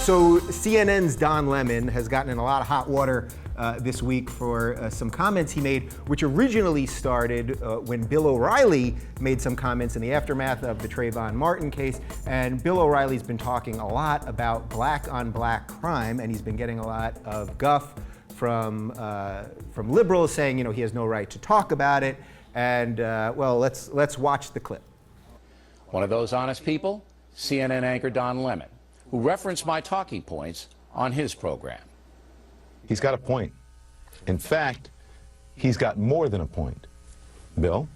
So CNN's Don Lemon has gotten in a lot of hot water this week for some comments he made, which originally started when Bill O'Reilly made some comments in the aftermath of the Trayvon Martin case. And Bill O'Reilly's been talking a lot about black-on-black crime, and he's been getting a lot of guff from liberals saying, he has no right to talk about it. And well, let's watch the clip. One of those honest people, CNN anchor Don Lemon, who referenced my talking points on his program. He's got a point. In fact, he's got more than a point. Bill?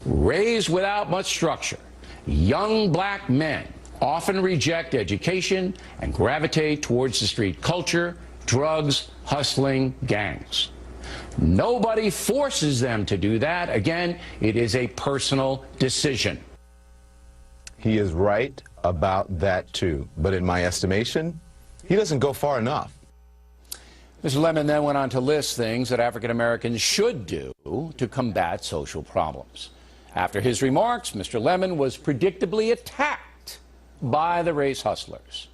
Raised without much structure, young black men often reject education and gravitate towards the street culture, drugs, hustling, gangs. Nobody forces them to do that. Again, it is a personal decision. He is right about that too, but in my estimation, he doesn't go far enough. Mr. Lemon then went on to list things that African Americans should do to combat social problems. After his remarks, Mr. Lemon was predictably attacked by the race hustlers.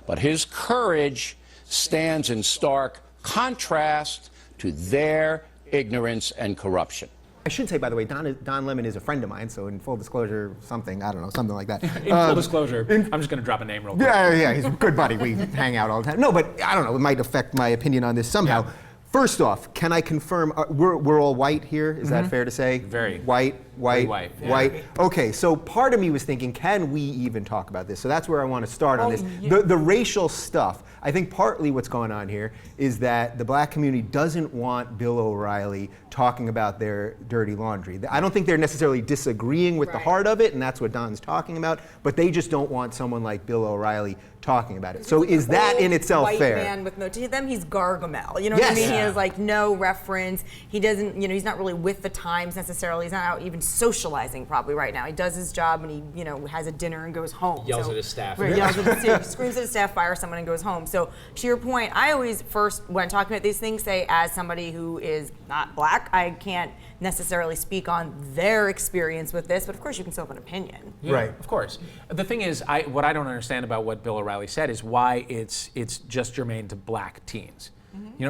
But his courage stands in stark contrast to their ignorance and corruption. I should say, by the way, Don Lemon is a friend of mine, so in full disclosure, something like that. In full disclosure, I'm just going to drop a name real quick. Yeah, he's a good buddy. We hang out all the time. No, but I don't know, it might affect my opinion on this somehow. Yeah. First off, can I confirm, we're all white here, is that fair to say? Very. White. Yeah. Okay, so part of me was thinking, can we even talk about this? So that's where I want to start on this. Yeah. The racial stuff, I think partly what's going on here is that the black community doesn't want Bill O'Reilly talking about their dirty laundry. I don't think they're necessarily disagreeing with the heart of it, and that's what Don's talking about, but they just don't want someone like Bill O'Reilly talking about it. So is that in itself fair? White man with no, to them he's Gargamel. You know what I mean? He has like no reference. He doesn't, he's not really with the times necessarily. He's not out even socializing probably right now. He does his job and he, has a dinner and goes home. Yells at his staff. Right, yells at his staff, screams at his staff, fires someone and goes home. So to your point, I always first, when talking about these things, say as somebody who is not black, I can't necessarily speak on their experience with this, but of course you can still have an opinion. Yeah, right. Of course. The thing is, what I don't understand about what Bill O'Reilly said is why it's just germane to black teens.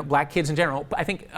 Black kids in general, I think,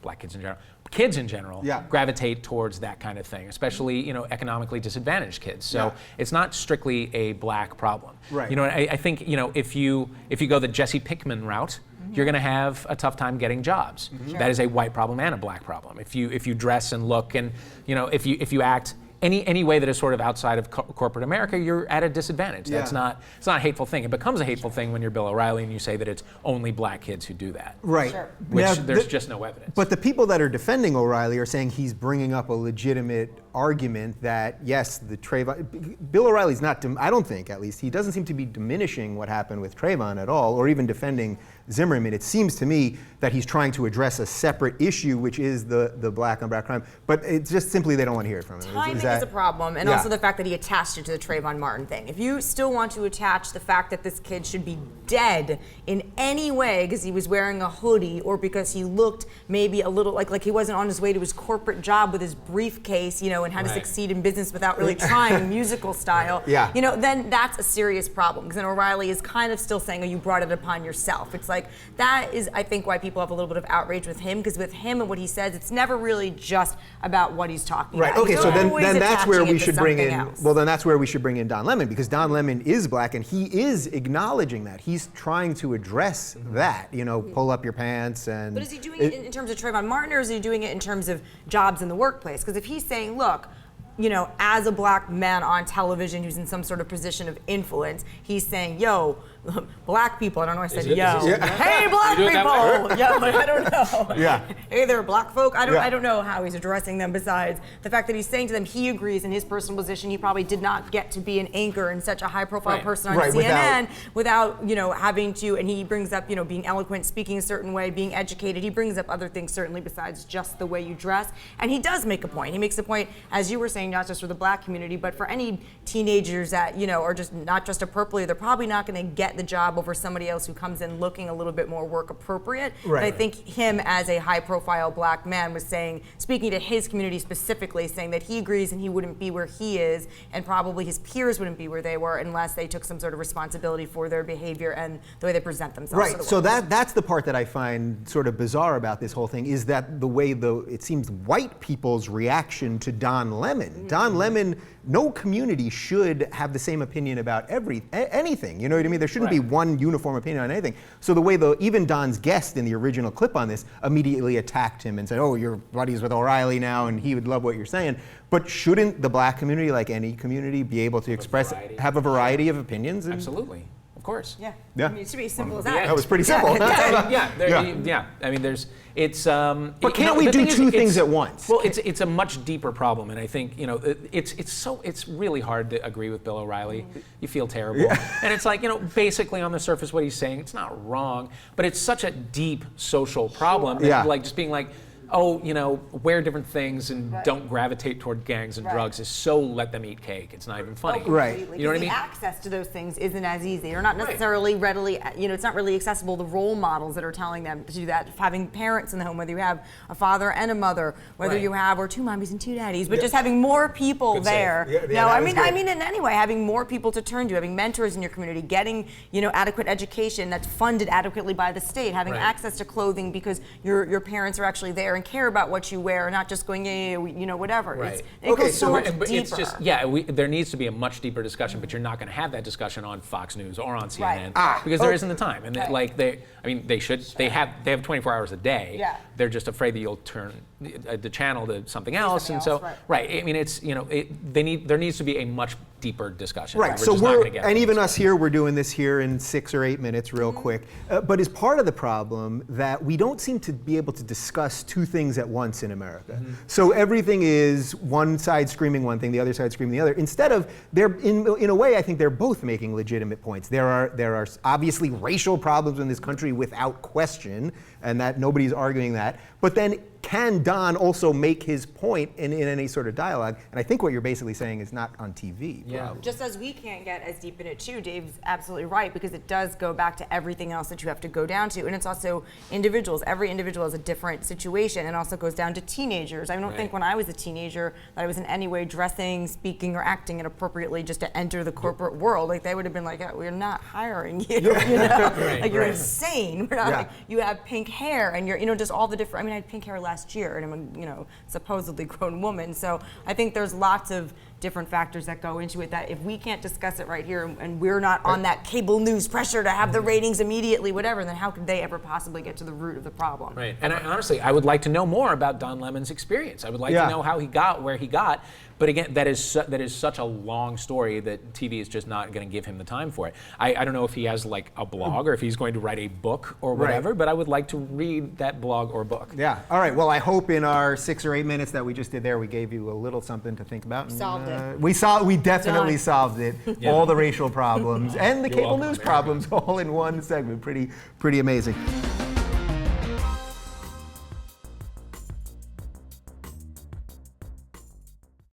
black kids in general, kids in general gravitate towards that kind of thing, especially economically disadvantaged kids. So it's not strictly a black problem. Right. I think if you go the Jesse Pinkman route, you're going to have a tough time getting jobs. Sure. That is a white problem and a black problem. If you dress and look and if you act any way that is sort of outside of corporate America, you're at a disadvantage. It's not a hateful thing. It becomes a hateful thing when you're Bill O'Reilly and you say that it's only black kids who do that. Right. Sure. Which there's just no evidence. But the people that are defending O'Reilly are saying he's bringing up a legitimate argument that, yes, the Trayvon, Bill O'Reilly's not, I don't think at least, he doesn't seem to be diminishing what happened with Trayvon at all, or even defending Zimmerman. It seems to me that he's trying to address a separate issue, which is the black on black crime, but it's just simply they don't want to hear it from him. Timing is a problem, and also the fact that he attached it to the Trayvon Martin thing. If you still want to attach the fact that this kid should be dead in any way because he was wearing a hoodie or because he looked maybe a little like he wasn't on his way to his corporate job with his briefcase, and how to succeed in business without really trying musical style, then that's a serious problem, because then O'Reilly is kind of still saying, oh, you brought it upon yourself. It's like, that is, I think, why people have a little bit of outrage with him, because with him and what he says, it's never really just about what he's talking about. Okay, so then that's where we should bring in, then that's where we should bring in Don Lemon, because Don Lemon is black and he is acknowledging that. He's trying to address that, pull up your pants and... But is he doing it in terms of Trayvon Martin, or is he doing it in terms of jobs in the workplace? Because if he's saying, look, as a black man on television who's in some sort of position of influence, he's saying, yo, black people, I don't know why I said yo. Hey, black people! Yo, I don't know. Hey, they're black folk. I don't know how he's addressing them, besides the fact that he's saying to them he agrees in his personal position he probably did not get to be an anchor and such a high-profile person on CNN without having to, and he brings up, being eloquent, speaking a certain way, being educated. He brings up other things certainly besides just the way you dress. And he does make a point. He makes a point, as you were saying, saying, not just for the black community, but for any teenagers that, you know, are just not just appropriately, they're probably not going to get the job over somebody else who comes in looking a little bit more work appropriate. Right. And I think him as a high profile black man was saying, speaking to his community specifically, saying that he agrees and he wouldn't be where he is, and probably his peers wouldn't be where they were unless they took some sort of responsibility for their behavior and the way they present themselves. Right. So that's the part that I find sort of bizarre about this whole thing, is that the way it seems white people's reaction to Don Lemon. Don Lemon, no community should have the same opinion about anything. You know what I mean? There shouldn't be one uniform opinion on anything. So the way even Don's guest in the original clip on this immediately attacked him and said, "Oh, you're buddies with O'Reilly now, and he would love what you're saying." But shouldn't the black community, like any community, be able to have a variety of opinions? Absolutely. Of course. Yeah. Yeah. I mean, it should be as simple as that. That was pretty simple. Yeah. I mean, it's. But can't we do two things at once? Well, it's a much deeper problem, and I think, you know, it's really hard to agree with Bill O'Reilly. You feel terrible, and it's like, you know, basically on the surface what he's saying, it's not wrong, but it's such a deep social problem. That, like, just being like, oh, you know, wear different things and don't gravitate toward gangs and drugs is so let them eat cake. It's not even funny. Right. You know what I mean? The access to those things isn't as easy. They're not necessarily readily, you know, it's not really accessible. The role models that are telling them to do that, having parents in the home, whether you have a father and a mother, whether you have, or two mommies and two daddies, but just having more people there. I mean, in any way, having more people to turn to, having mentors in your community, getting, you know, adequate education that's funded adequately by the state, having access to clothing because your parents are actually there and care about what you wear, not just going, you know, whatever. Right. It goes so much but deeper. it's just, there needs to be a much deeper discussion, but you're not going to have that discussion on Fox News or on CNN because there isn't the time. And they have 24 hours a day. Yeah. They're just afraid that you'll turn the channel to something else. I mean, it's, you know, there needs to be a much deeper discussion. Right. So even us here, we're doing this here in 6 or 8 minutes, real quick. But is part of the problem that we don't seem to be able to discuss two things at once in America. So everything is one side screaming one thing, the other side screaming the other. Instead of, in a way, I think they're both making legitimate points. There are obviously racial problems in this country without question, and that nobody's arguing that. But then, can Don also make his point in any sort of dialogue? And I think what you're basically saying is not on TV. Yeah. Just as we can't get as deep in it too, Dave's absolutely right, because it does go back to everything else that you have to go down to. And it's also individuals. Every individual has a different situation, and also goes down to teenagers. I don't think when I was a teenager that I was in any way dressing, speaking, or acting inappropriately just to enter the corporate world. Like, they would have been like, we're not hiring you, you know? Like, you're insane. We're not like, you have pink hair, and you're, you know, just all the different, I mean, I had pink hair last year, and I'm a, you know, supposedly grown woman. So I think there's lots of different factors that go into it that if we can't discuss it right here, and we're not on that cable news pressure to have the ratings immediately, whatever, then how could they ever possibly get to the root of the problem? Right. And honestly, I would like to know more about Don Lemon's experience. I would like to know how he got where he got. But again, that is such a long story that TV is just not going to give him the time for it. I don't know if he has like a blog or if he's going to write a book or whatever, but I would like to read that blog or book. Yeah. All right. Well, I hope in our 6 or 8 minutes that we just did there, we gave you a little something to think about. Solved it. We definitely solved it. All the racial problems and the cable news problems all in one segment. Pretty amazing.